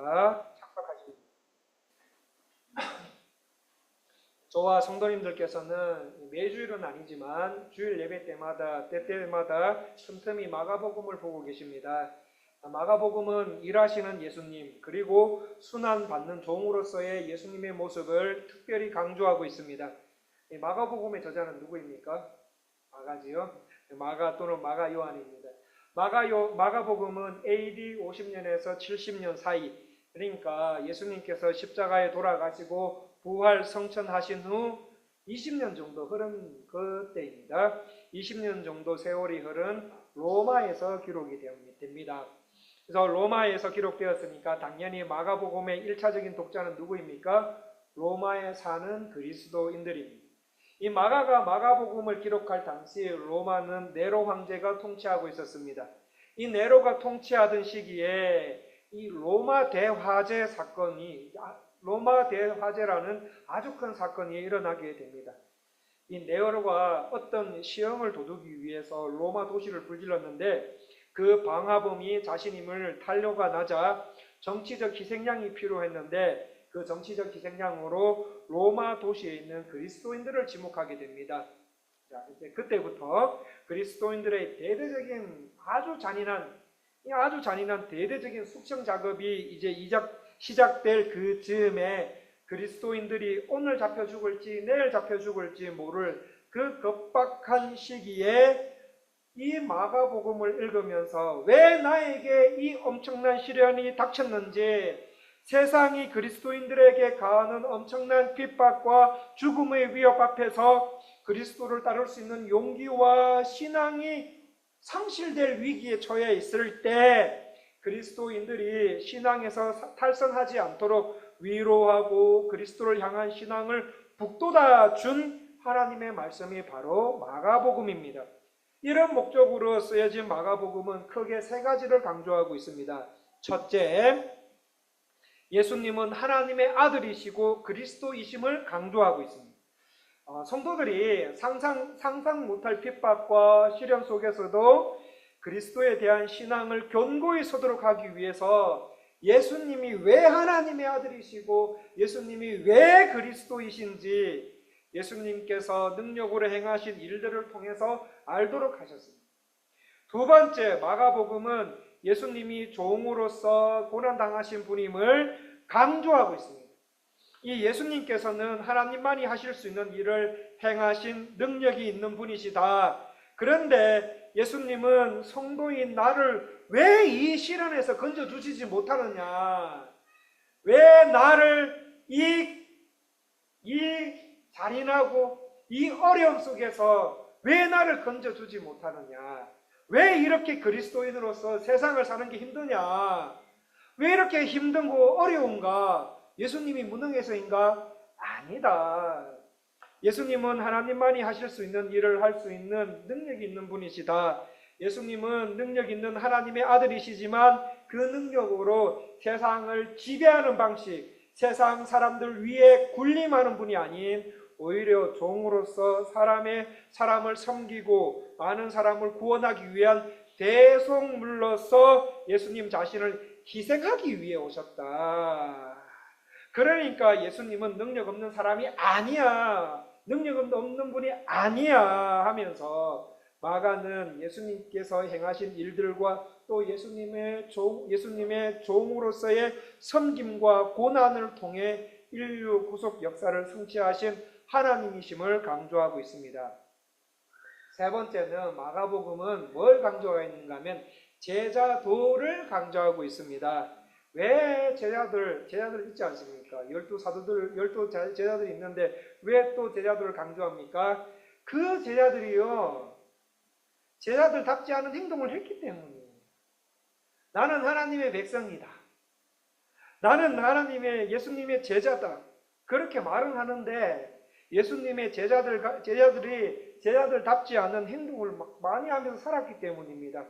있습니다. 착각하시면 저와 성도님들께서는 매주일은 아니지만 주일 예배 때마다 때때마다 틈틈이 마가복음을 보고 계십니다. 마가복음은 일하시는 예수님 그리고 순환받는 종으로서의 예수님의 모습을 특별히 강조하고 있습니다. 마가복음의 저자는 누구입니까? 마가지요. 마가 또는 마가 요한입니다. 마가복음은 AD 50년에서 70년 사이, 그러니까 예수님께서 십자가에 돌아가시고 부활 성천하신 후 20년 정도 흐른 그때입니다. 20년 정도 세월이 흐른 로마에서 기록이 됩니다. 그래서 로마에서 기록되었으니까 당연히 마가복음의 1차적인 독자는 누구입니까? 로마에 사는 그리스도인들입니다. 이 마가가 마가복음을 기록할 당시 로마는 네로 황제가 통치하고 있었습니다. 이 네로가 통치하던 시기에 이 로마 대화재라는 아주 큰 사건이 일어나게 됩니다. 이 네로가 어떤 시험을 도두기 위해서 로마 도시를 불질렀는데 그 방화범이 자신 힘을 탄로가 나자 정치적 희생양이 필요했는데 그 정치적 희생양으로 로마 도시에 있는 그리스도인들을 지목하게 됩니다. 자, 이제 그때부터 그리스도인들의 대대적인 아주 잔인한 대대적인 숙청 작업이 이제 시작될 그 즈음에 그리스도인들이 오늘 잡혀 죽을지 내일 잡혀 죽을지 모를 그 급박한 시기에 이 마가복음을 읽으면서 왜 나에게 이 엄청난 시련이 닥쳤는지, 세상이 그리스도인들에게 가하는 엄청난 핍박과 죽음의 위협 앞에서 그리스도를 따를 수 있는 용기와 신앙이 상실될 위기에 처해 있을 때 그리스도인들이 신앙에서 탈선하지 않도록 위로하고 그리스도를 향한 신앙을 북돋아 준 하나님의 말씀이 바로 마가복음입니다. 이런 목적으로 쓰여진 마가복음은 크게 세 가지를 강조하고 있습니다. 첫째, 예수님은 하나님의 아들이시고 그리스도이심을 강조하고 있습니다. 성도들이 상상 못할 핍박과 시련 속에서도 그리스도에 대한 신앙을 견고히 서도록 하기 위해서 예수님이 왜 하나님의 아들이시고 예수님이 왜 그리스도이신지 예수님께서 능력으로 행하신 일들을 통해서 알도록 하셨습니다. 두 번째, 마가복음은 예수님이 종으로서 고난당하신 분임을 강조하고 있습니다. 이 예수님께서는 하나님만이 하실 수 있는 일을 행하신 능력이 있는 분이시다. 그런데 예수님은 성도인 나를 왜 이 시련에서 건져주시지 못하느냐? 왜 나를 이 잔인하고 이 어려움 속에서 왜 나를 건져주지 못하느냐? 왜 이렇게 그리스도인으로서 세상을 사는 게 힘드냐? 왜 이렇게 힘든고 어려운가? 예수님이 무능해서인가? 아니다. 예수님은 하나님만이 하실 수 있는 일을 할 수 있는 능력이 있는 분이시다. 예수님은 능력 있는 하나님의 아들이시지만 그 능력으로 세상을 지배하는 방식, 세상 사람들 위에 군림하는 분이 아닌 오히려 종으로서 사람을 섬기고 많은 사람을 구원하기 위한 대속물로서 예수님 자신을 희생하기 위해 오셨다. 그러니까 예수님은 능력 없는 사람이 아니야, 능력 없는 분이 아니야 하면서 마가는 예수님께서 행하신 일들과 또 예수님의 종으로서의 섬김과 고난을 통해 인류 구속 역사를 성취하신 하나님이심을 강조하고 있습니다. 세 번째는 마가복음은 뭘 강조하고 있는가 하면 제자도를 강조하고 있습니다. 왜 제자들 있지 않습니까? 12 제자들이 있는데 왜 또 제자들을 강조합니까? 그 제자들이요, 제자들답지 않은 행동을 했기 때문이에요. 나는 하나님의 백성이다. 나는 예수님의 제자다. 그렇게 말은 하는데 예수님의 제자들이 제자들답지 않은 행동을 많이 하면서 살았기 때문입니다.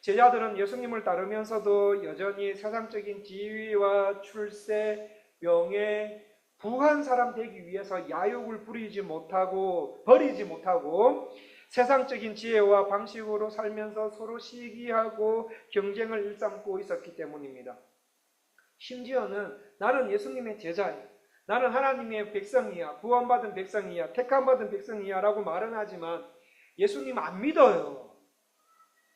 제자들은 예수님을 따르면서도 여전히 세상적인 지위와 출세, 명예, 부한 사람 되기 위해서 야욕을 버리지 못하고 세상적인 지혜와 방식으로 살면서 서로 시기하고 경쟁을 일삼고 있었기 때문입니다. 심지어는 나는 예수님의 제자야, 나는 하나님의 백성이야, 구원받은 백성이야, 택함받은 백성이야 라고 말은 하지만 예수님 안 믿어요.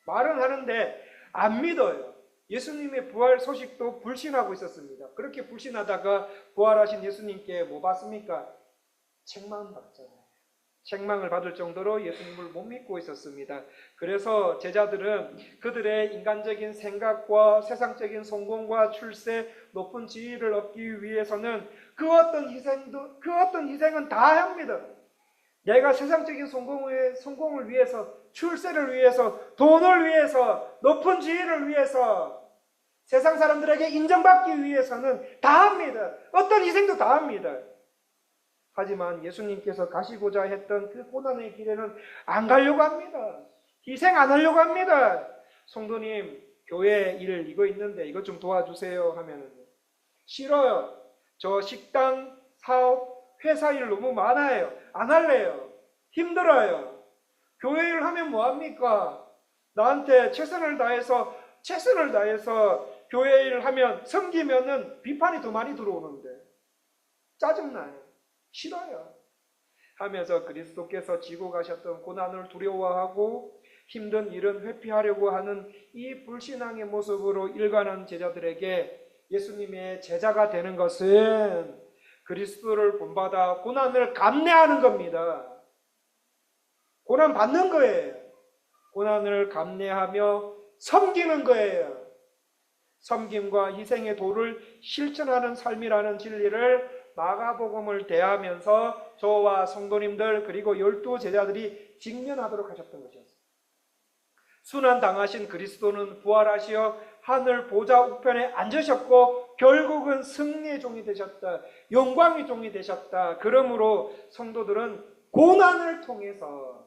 말은 하는데 안 믿어요. 예수님의 부활 소식도 불신하고 있었습니다. 그렇게 불신하다가 부활하신 예수님께 뭐 받습니까? 책망 받잖아요. 책망을 받을 정도로 예수님을 못 믿고 있었습니다. 그래서 제자들은 그들의 인간적인 생각과 세상적인 성공과 출세, 높은 지위를 얻기 위해서는 그 어떤 희생은 다 합니다. 내가 세상적인 성공을 위해서, 출세를 위해서, 돈을 위해서, 높은 지위를 위해서, 세상 사람들에게 인정받기 위해서는 다 합니다. 어떤 희생도 다 합니다. 하지만 예수님께서 가시고자 했던 그 고난의 길에는 안 가려고 합니다. 희생 안 하려고 합니다. 성도님, 교회 일 이거 있는데 이것 좀 도와주세요 하면은 싫어요. 저 식당, 사업, 회사 일 너무 많아요. 안 할래요. 힘들어요. 교회 일 하면 뭐합니까? 나한테 최선을 다해서 교회 일 하면 섬기면은 비판이 더 많이 들어오는데 짜증나요. 싫어요. 하면서 그리스도께서 지고 가셨던 고난을 두려워하고 힘든 일은 회피하려고 하는 이 불신앙의 모습으로 일관한 제자들에게 예수님의 제자가 되는 것은 그리스도를 본받아 고난을 감내하는 겁니다. 고난 받는 거예요. 고난을 감내하며 섬기는 거예요. 섬김과 희생의 도를 실천하는 삶이라는 진리를 마가복음을 대하면서 저와 성도님들 그리고 12 제자들이 직면하도록 하셨던 것이었습니다. 순환당하신 그리스도는 부활하시어 하늘 보좌 우편에 앉으셨고 결국은 승리의 종이 되셨다. 영광의 종이 되셨다. 그러므로 성도들은 고난을 통해서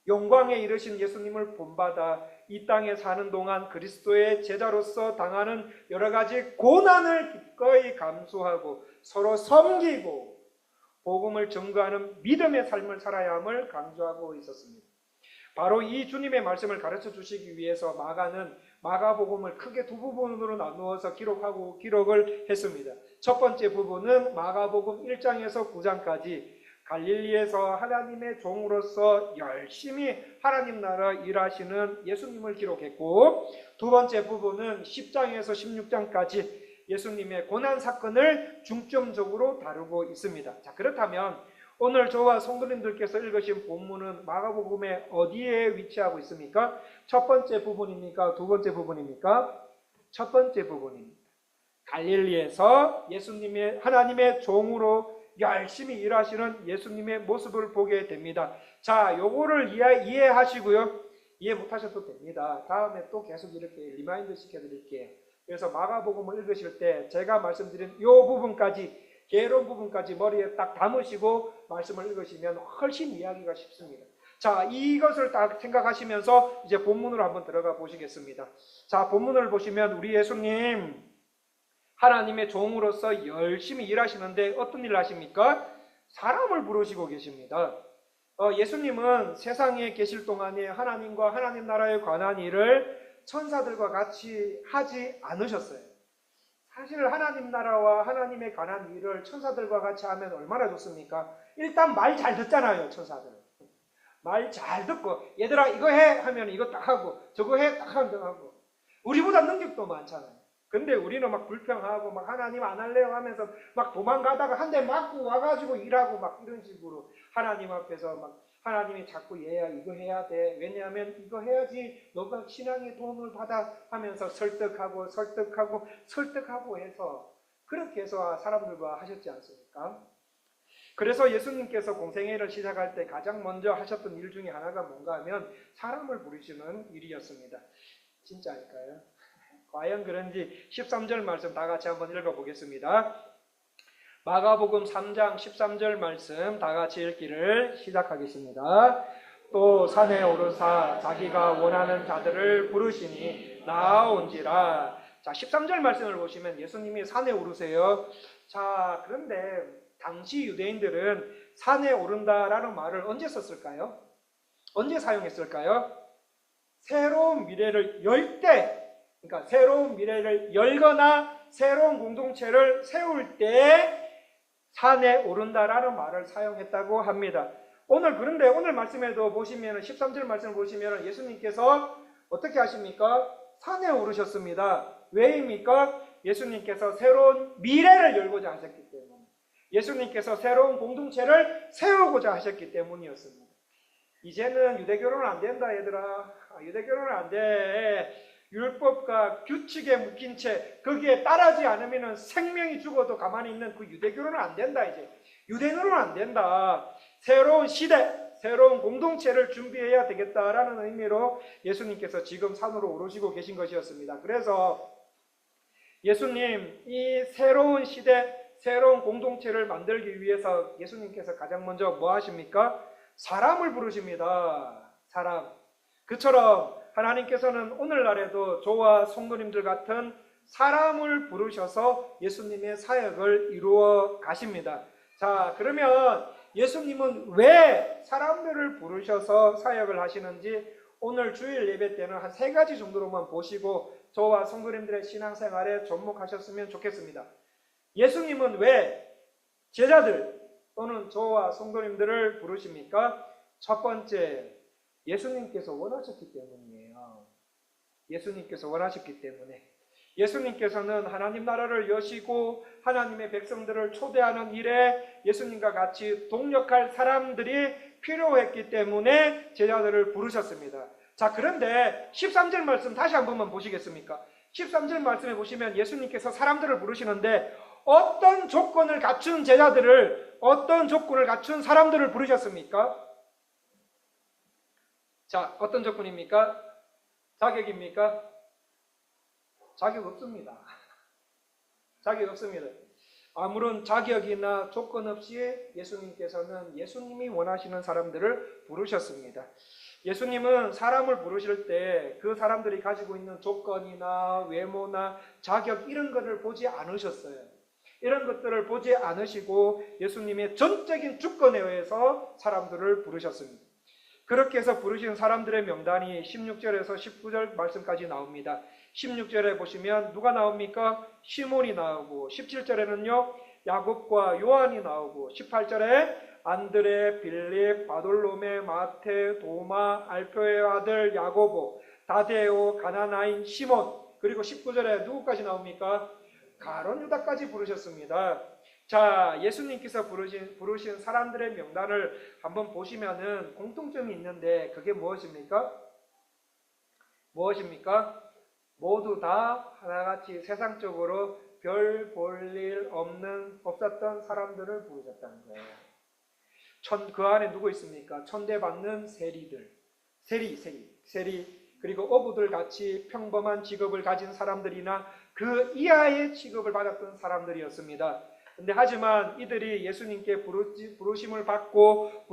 영광에 이르신 예수님을 본받아 이 땅에 사는 동안 그리스도의 제자로서 당하는 여러 가지 고난을 기꺼이 감수하고 서로 섬기고 복음을 전가하는 믿음의 삶을 살아야 함을 강조하고 있었습니다. 바로 이 주님의 말씀을 가르쳐 주시기 위해서 마가는 마가복음을 크게 두 부분으로 나누어서 기록을 했습니다. 첫 번째 부분은 마가복음 1장에서 9장까지 갈릴리에서 하나님의 종으로서 열심히 하나님 나라 일하시는 예수님을 기록했고, 두 번째 부분은 10장에서 16장까지 예수님의 고난 사건을 중점적으로 다루고 있습니다. 자, 그렇다면 오늘 저와 성도님들께서 읽으신 본문은 마가복음의 어디에 위치하고 있습니까? 첫 번째 부분입니까? 두 번째 부분입니까? 첫 번째 부분입니다. 갈릴리에서 예수님의 하나님의 종으로 열심히 일하시는 예수님의 모습을 보게 됩니다. 자, 요거를 이해하시고요. 이해 못하셔도 됩니다. 다음에 또 계속 이렇게 리마인드 시켜드릴게요. 그래서 마가복음을 읽으실 때 제가 말씀드린 요 부분까지, 개론 부분까지 머리에 딱 담으시고 말씀을 읽으시면 훨씬 이해하기가 쉽습니다. 자, 이것을 딱 생각하시면서 이제 본문으로 한번 들어가 보시겠습니다. 자, 본문을 보시면 우리 예수님 하나님의 종으로서 열심히 일하시는데 어떤 일을 하십니까? 사람을 부르시고 계십니다. 예수님은 세상에 계실 동안에 하나님과 하나님 나라에 관한 일을 천사들과 같이 하지 않으셨어요. 사실 하나님 나라와 하나님에 관한 일을 천사들과 같이 하면 얼마나 좋습니까? 일단 말 잘 듣잖아요, 천사들. 말 잘 듣고 얘들아 이거 해 하면 이거 딱 하고 저거 해 딱 하고 우리보다 능력도 많잖아요. 근데 우리는 막 불평하고 막 하나님 안 할래요 하면서 막 도망가다가 한 대 맞고 와가지고 일하고 막 이런 식으로 하나님 앞에서 막 하나님이 자꾸 얘야 이거 해야 돼. 왜냐하면 이거 해야지 너가 신앙의 도움을 받아 하면서 설득하고 해서 그렇게 해서 사람들과 하셨지 않습니까? 그래서 예수님께서 공생애를 시작할 때 가장 먼저 하셨던 일 중에 하나가 뭔가 하면 사람을 부르시는 일이었습니다. 진짜일까요? 과연 그런지 13절 말씀 다 같이 한번 읽어보겠습니다. 마가복음 3장 13절 말씀 다 같이 읽기를 시작하겠습니다. 또 산에 오르사 자기가 원하는 자들을 부르시니 나아온지라. 자, 13절 말씀을 보시면 예수님이 산에 오르세요. 자, 그런데 당시 유대인들은 산에 오른다라는 말을 언제 썼을까요? 언제 사용했을까요? 새로운 미래를 열 때, 그러니까 새로운 미래를 열거나 새로운 공동체를 세울 때 산에 오른다라는 말을 사용했다고 합니다. 그런데 오늘 말씀에도 보시면 13절 말씀을 보시면 예수님께서 어떻게 하십니까? 산에 오르셨습니다. 왜입니까? 예수님께서 새로운 미래를 열고자 하셨기 때문에, 예수님께서 새로운 공동체를 세우고자 하셨기 때문이었습니다. 이제는 유대교로는 안 된다, 얘들아. 유대교로는 안 돼. 율법과 규칙에 묶인 채 거기에 따르지 않으면 생명이 죽어도 가만히 있는 그 유대교로는 안 된다. 이제 유대교로는 안 된다. 새로운 시대, 새로운 공동체를 준비해야 되겠다라는 의미로 예수님께서 지금 산으로 오르시고 계신 것이었습니다. 그래서 예수님, 이 새로운 시대, 새로운 공동체를 만들기 위해서 예수님께서 가장 먼저 뭐 하십니까? 사람을 부르십니다. 사람. 그처럼 하나님께서는 오늘날에도 저와 성도님들 같은 사람을 부르셔서 예수님의 사역을 이루어 가십니다. 자, 그러면 예수님은 왜 사람들을 부르셔서 사역을 하시는지 오늘 주일 예배 때는 한 3가지 정도로만 보시고 저와 성도님들의 신앙생활에 접목하셨으면 좋겠습니다. 예수님은 왜 제자들 또는 저와 성도님들을 부르십니까? 첫 번째, 예수님께서 원하셨기 때문이에요. 예수님께서 원하셨기 때문에. 예수님께서는 하나님 나라를 여시고 하나님의 백성들을 초대하는 일에 예수님과 같이 동역할 사람들이 필요했기 때문에 제자들을 부르셨습니다. 자, 그런데 13절 말씀 다시 한 번만 보시겠습니까? 13절 말씀에 보시면 예수님께서 사람들을 부르시는데 어떤 조건을 갖춘 제자들을, 어떤 조건을 갖춘 사람들을 부르셨습니까? 자, 어떤 조건입니까? 자격입니까? 자격 없습니다. 자격 없습니다. 아무런 자격이나 조건 없이 예수님께서는 예수님이 원하시는 사람들을 부르셨습니다. 예수님은 사람을 부르실 때 그 사람들이 가지고 있는 조건이나 외모나 자격 이런 것을 보지 않으셨어요. 이런 것들을 보지 않으시고 예수님의 전적인 주권에 의해서 사람들을 부르셨습니다. 그렇게 해서 부르신 사람들의 명단이 16절에서 19절 말씀까지 나옵니다. 16절에 보시면 누가 나옵니까? 시몬이 나오고 17절에는요 야곱과 요한이 나오고 18절에 안드레, 빌립, 바돌로메, 마테, 도마, 알표의 아들 야고보, 다데오, 가나나인 시몬, 그리고 19절에 누구까지 나옵니까? 가룟 유다까지 부르셨습니다. 자, 예수님께서 부르신 사람들의 명단을 한번 보시면은 공통점이 있는데 그게 무엇입니까? 무엇입니까? 모두 다 하나같이 세상적으로 별 볼 일 없었던 사람들을 부르셨다는 거예요. 그 안에 누구 있습니까? 천대받는 세리들, 세리, 그리고 어부들 같이 평범한 직업을 가진 사람들이나 그 이하의 직업을 받았던 사람들이었습니다. 근데 하지만 이들이 예수님께 부르심을 받고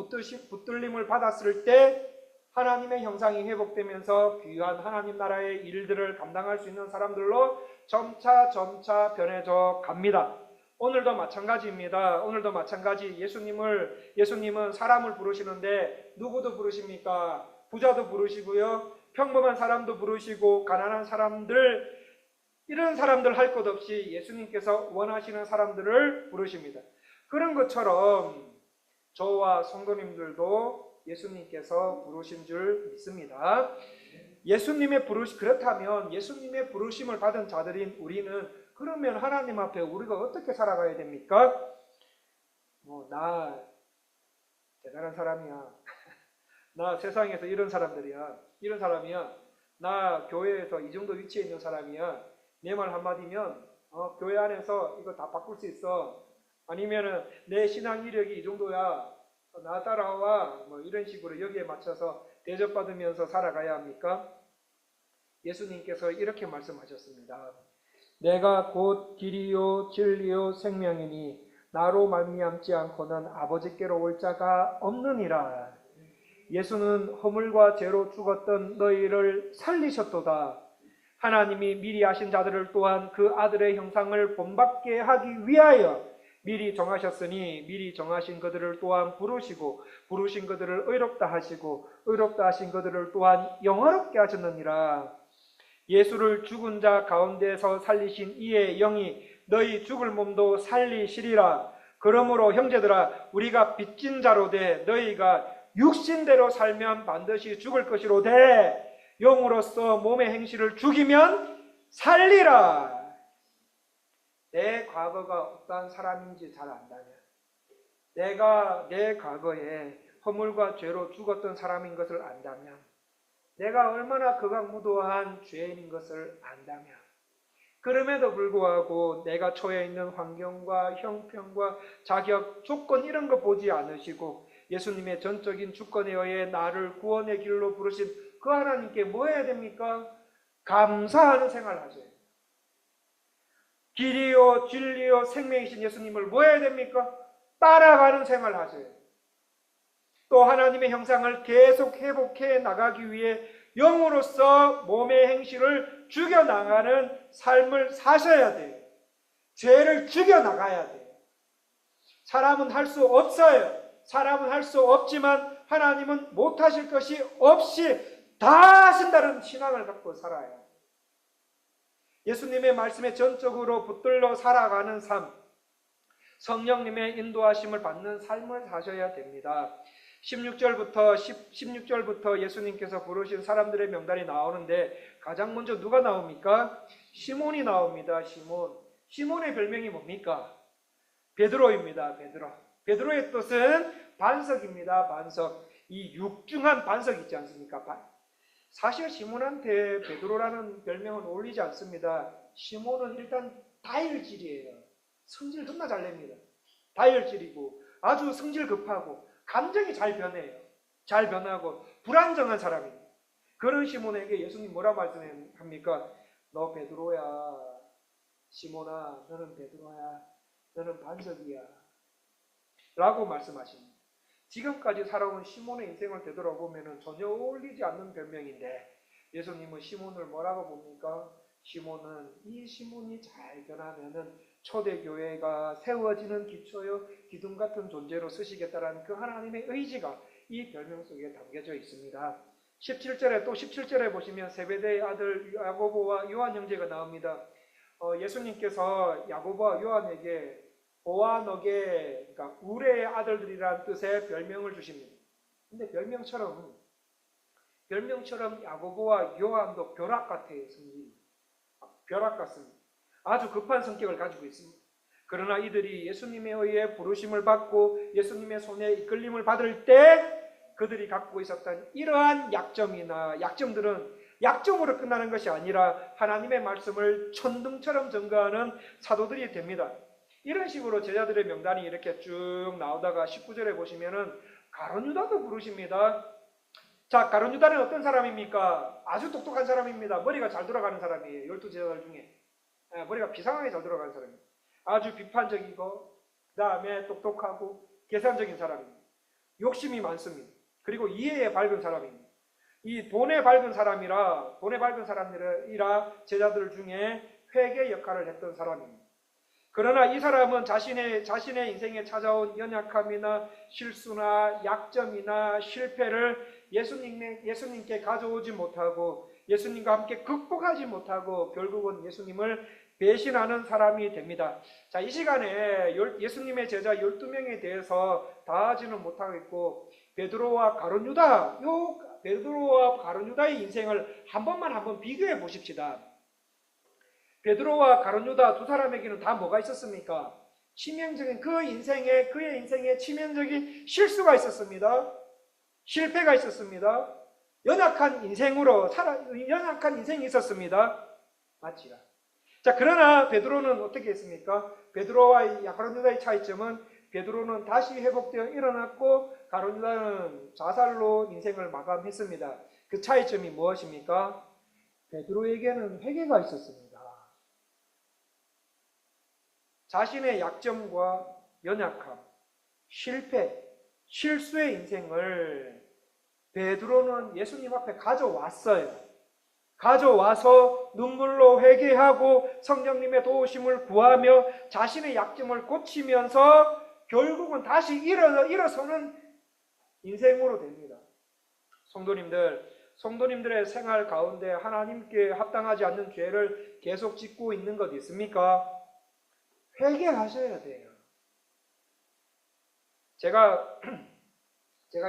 붙들림을 받았을 때 하나님의 형상이 회복되면서 귀한 하나님 나라의 일들을 감당할 수 있는 사람들로 점차 변해져 갑니다. 오늘도 마찬가지입니다. 오늘도 마찬가지. 예수님은 사람을 부르시는데 누구도 부르십니까? 부자도 부르시고요. 평범한 사람도 부르시고 가난한 사람들, 이런 사람들 할 것 없이 예수님께서 원하시는 사람들을 부르십니다. 그런 것처럼 저와 성도님들도 예수님께서 부르신 줄 믿습니다. 그렇다면 예수님의 부르심을 받은 자들인 우리는 그러면 하나님 앞에 우리가 어떻게 살아가야 됩니까? 나 대단한 사람이야. 나 세상에서 이런 사람들이야. 이런 사람이야. 나 교회에서 이 정도 위치에 있는 사람이야. 내 말 한마디면 교회 안에서 이거 다 바꿀 수 있어. 아니면은 내 신앙 이력이 이 정도야. 나 따라와. 이런 식으로 여기에 맞춰서 대접받으면서 살아가야 합니까? 예수님께서 이렇게 말씀하셨습니다. 내가 곧 길이요 진리요 생명이니 나로 말미암지 않고는 아버지께로 올 자가 없느니라. 예수는 허물과 죄로 죽었던 너희를 살리셨도다. 하나님이 미리 아신 자들을 또한 그 아들의 형상을 본받게 하기 위하여 미리 정하셨으니 미리 정하신 그들을 또한 부르시고 부르신 그들을 의롭다 하시고 의롭다 하신 그들을 또한 영화롭게 하셨느니라. 예수를 죽은 자 가운데서 살리신 이의 영이 너희 죽을 몸도 살리시리라. 그러므로 형제들아 우리가 빚진 자로 돼 너희가 육신대로 살면 반드시 죽을 것이로되 영으로서 몸의 행실을 죽이면 살리라. 내 과거가 어떠한 사람인지 잘 안다면, 내가 내 과거에 허물과 죄로 죽었던 사람인 것을 안다면, 내가 얼마나 극악무도한 죄인인 것을 안다면, 그럼에도 불구하고 내가 처해 있는 환경과 형편과 자격, 조건 이런 거 보지 않으시고 예수님의 전적인 주권에 의해 나를 구원의 길로 부르신 그 하나님께 뭐 해야 됩니까? 감사하는 생활을 하셔야 돼요. 길이요 진리요 생명이신 예수님을 뭐 해야 됩니까? 따라가는 생활을 하셔야 돼요. 또 하나님의 형상을 계속 회복해 나가기 위해 영으로서 몸의 행실을 죽여나가는 삶을 사셔야 돼요. 죄를 죽여나가야 돼요. 사람은 할 수 없어요. 사람은 할 수 없지만 하나님은 못하실 것이 없이 다 하신다는 신앙을 갖고 살아요. 예수님의 말씀에 전적으로 붙들러 살아가는 삶, 성령님의 인도하심을 받는 삶을 사셔야 됩니다. 16절부터 예수님께서 부르신 사람들의 명단이 나오는데 가장 먼저 누가 나옵니까? 시몬이 나옵니다. 시몬의 별명이 뭡니까? 베드로입니다. 베드로의 뜻은 반석입니다. 반석. 이 육중한 반석 있지 않습니까? 사실 시몬한테 베드로라는 별명은 어울리지 않습니다. 시몬은 일단 다혈질이에요. 성질 겁나 잘 냅니다. 다혈질이고 아주 성질 급하고 감정이 잘 변해요. 잘 변하고 불안정한 사람입니다. 그런 시몬에게 예수님 뭐라 말씀합니까? 너 베드로야. 시몬아, 너는 베드로야. 너는 반석이야. 라고 말씀하십니다. 지금까지 살아온 시몬의 인생을 되돌아보면 전혀 어울리지 않는 별명인데 예수님은 시몬을 뭐라고 봅니까? 이 시몬이 잘 변하면은 초대교회가 세워지는 기초요 기둥 같은 존재로 쓰시겠다라는 그 하나님의 의지가 이 별명 속에 담겨져 있습니다. 17절에 보시면 세베대의 아들 야고보와 요한 형제가 나옵니다. 예수님께서 야고보와 요한에게 보아너게, 그러니까 우레의 아들들이라는 뜻의 별명을 주십니다. 근데 별명처럼 야고보와 요한도 벼락 같아요. 성질이 벼락 같습니다. 아주 급한 성격을 가지고 있습니다. 그러나 이들이 예수님에 의해 부르심을 받고 예수님의 손에 이끌림을 받을 때 그들이 갖고 있었던 이러한 약점들은 약점으로 끝나는 것이 아니라 하나님의 말씀을 천둥처럼 전가하는 사도들이 됩니다. 이런 식으로 제자들의 명단이 이렇게 쭉 나오다가 19절에 보시면은 가룟 유다도 부르십니다. 자, 가룟 유다는 어떤 사람입니까? 아주 똑똑한 사람입니다. 머리가 잘 돌아가는 사람이에요. 12제자들 중에. 머리가 비상하게 잘 돌아가는 사람입니다. 아주 비판적이고 그 다음에 똑똑하고 계산적인 사람입니다. 욕심이 많습니다. 그리고 이해에 밝은 사람입니다. 이 돈에 밝은 사람이라 제자들 중에 회계 역할을 했던 사람입니다. 그러나 이 사람은 자신의 인생에 찾아온 연약함이나 실수나 약점이나 실패를 예수님께 가져오지 못하고 예수님과 함께 극복하지 못하고 결국은 예수님을 배신하는 사람이 됩니다. 자, 이시간에 예수님의 제자 12명에 대해서 다 하지는 못하겠고 베드로와 가룟 유다의 인생을 한번 비교해 보십시다. 베드로와 가룟 유다 두 사람에게는 다 뭐가 있었습니까? 그의 인생에 치명적인 실수가 있었습니다. 실패가 있었습니다. 연약한 인생이 있었습니다. 맞지요? 자, 그러나 베드로는 어떻게 했습니까? 베드로와 가룟 유다의 차이점은 베드로는 다시 회복되어 일어났고 가룟 유다는 자살로 인생을 마감했습니다. 그 차이점이 무엇입니까? 베드로에게는 회개가 있었습니다. 자신의 약점과 연약함, 실패, 실수의 인생을 베드로는 예수님 앞에 가져왔어요. 가져와서 눈물로 회개하고 성령님의 도우심을 구하며 자신의 약점을 고치면서 결국은 다시 일어서는 인생으로 됩니다. 성도님들, 성도님들의 생활 가운데 하나님께 합당하지 않는 죄를 계속 짓고 있는 것 있습니까? 회개하셔야 돼요. 제가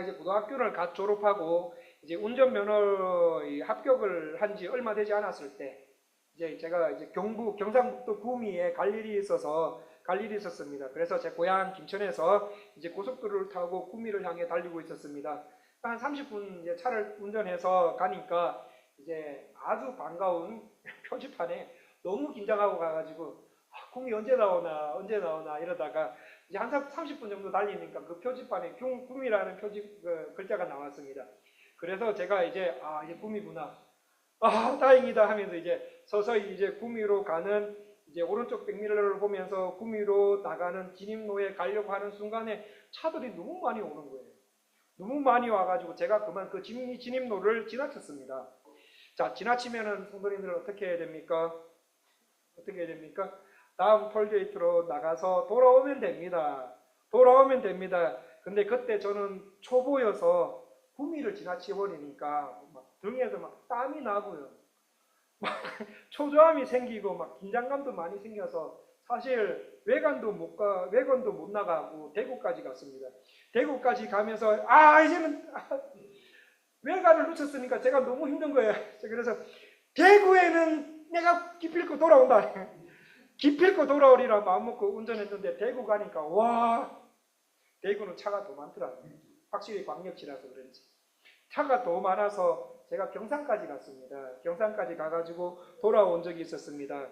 이제 고등학교를 갓 졸업하고 이제 운전면허 합격을 한 지 얼마 되지 않았을 때, 이제 제가 이제 경상북도 구미에 갈 일이 있었습니다. 그래서 제 고향 김천에서 이제 고속도로를 타고 구미를 향해 달리고 있었습니다. 한 30분 이제 차를 운전해서 가니까 이제 아주 반가운 표지판에 너무 긴장하고 가가지고 구미 언제 나오나 이러다가 이제 한 30분 정도 달리니까 그 표지판에 구미라는 글자가 나왔습니다. 그래서 제가 이제 이제 구미구나, 다행이다 하면서 이제 서서히 이제 구미로 가는 이제 오른쪽 백미러를 보면서 구미로 나가는 진입로에 가려고 하는 순간에 차들이 너무 많이 오는 거예요. 너무 많이 와가지고 제가 그만 그 진입로를 지나쳤습니다. 자, 지나치면은 성도님들은 어떻게 해야 됩니까? 다음 톨게이트로 나가서 돌아오면 됩니다. 근데 그때 저는 초보여서 구미를 지나치버리니까 막 등에서 막 땀이 나고요. 막 초조함이 생기고 막 긴장감도 많이 생겨서 사실 외관도 못 나가고 대구까지 갔습니다. 대구까지 가면서 이제는 외관을 놓쳤으니까 제가 너무 힘든 거예요. 그래서 대구에는 내가 기필코 돌아온다. 기필코 돌아오리라 마음먹고 운전했는데 대구 가니까 대구는 차가 더 많더라고요. 확실히 광역시라서 그런지 차가 더 많아서 제가 경산까지 갔습니다. 경산까지 가가지고 돌아온 적이 있었습니다.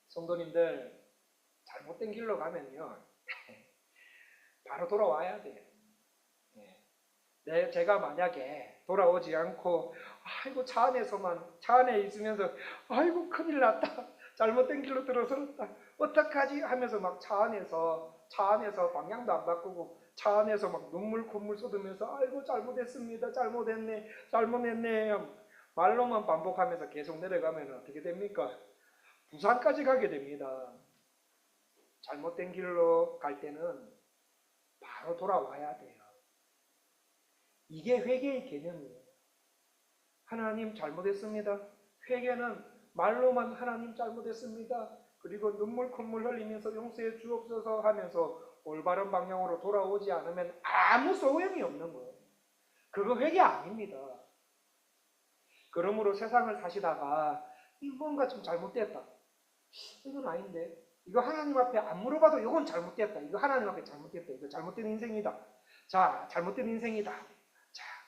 성도님들, 잘못된 길로 가면요 바로 돌아와야 돼요. 제가 만약에 돌아오지 않고 차 안에 있으면서 큰일 났다, 잘못된 길로 들어섰다, 어떡하지 하면서 막 차 안에서 방향도 안 바꾸고 차 안에서 막 눈물 콧물 쏟으면서 잘못했네 말로만 반복하면서 계속 내려가면 어떻게 됩니까? 부산까지 가게 됩니다. 잘못된 길로 갈 때는 바로 돌아와야 돼요. 이게 회개의 개념이에요. 하나님 잘못했습니다. 회개는 말로만 하나님 잘못했습니다, 그리고 눈물 콧물 흘리면서 용서해 주옵소서 하면서 올바른 방향으로 돌아오지 않으면 아무 소용이 없는 거예요. 그거 회개 아닙니다. 그러므로 세상을 사시다가 뭔가 좀 잘못됐다, 이건 아닌데, 이거 하나님 앞에 안 물어봐도 이건 잘못됐다, 이거 하나님 앞에 잘못됐다, 이거 잘못된 인생이다. 자,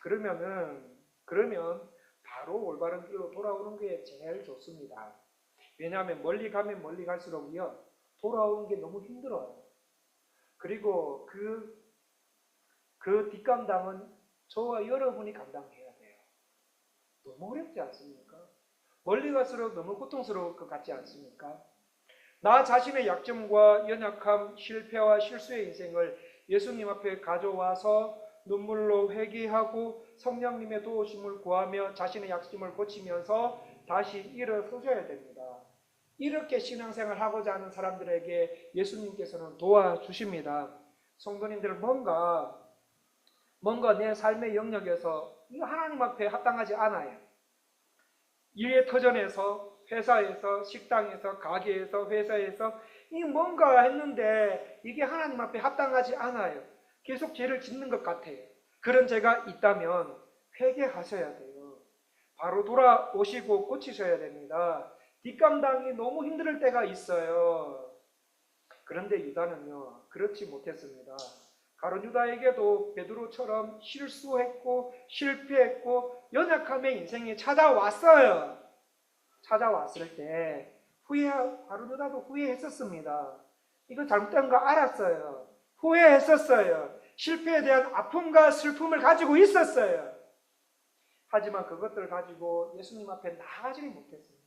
그러면 바로 올바른 길로 돌아오는 게 제일 좋습니다. 왜냐하면 멀리 가면 멀리 갈수록요 돌아오는 게 너무 힘들어요. 그리고 그 뒷감당은 저와 여러분이 감당해야 돼요. 너무 어렵지 않습니까? 멀리 갈수록 너무 고통스러울 것 같지 않습니까? 나 자신의 약점과 연약함, 실패와 실수의 인생을 예수님 앞에 가져와서 눈물로 회개하고 성령님의 도우심을 구하며 자신의 약점을 고치면서 다시 일어서셔야 됩니다. 이렇게 신앙생활 하고자 하는 사람들에게 예수님께서는 도와주십니다. 성도님들, 뭔가 내 삶의 영역에서 이거 하나님 앞에 합당하지 않아요. 일의 터전에서, 회사에서, 식당에서, 가게에서, 회사에서 뭔가 했는데 이게 하나님 앞에 합당하지 않아요. 계속 죄를 짓는 것 같아요. 그런 죄가 있다면 회개하셔야 돼요. 바로 돌아오시고 고치셔야 됩니다. 뒷감당이 너무 힘들 때가 있어요. 그런데 유다는요 그렇지 못했습니다. 가룟 유다에게도 베드로처럼 실수했고 실패했고 연약함의 인생이 찾아왔어요. 찾아왔을 때 가룟 유다도 후회했었습니다. 이거 잘못된 거 알았어요. 후회했었어요. 실패에 대한 아픔과 슬픔을 가지고 있었어요. 하지만 그것들을 가지고 예수님 앞에 나가지 못했습니다.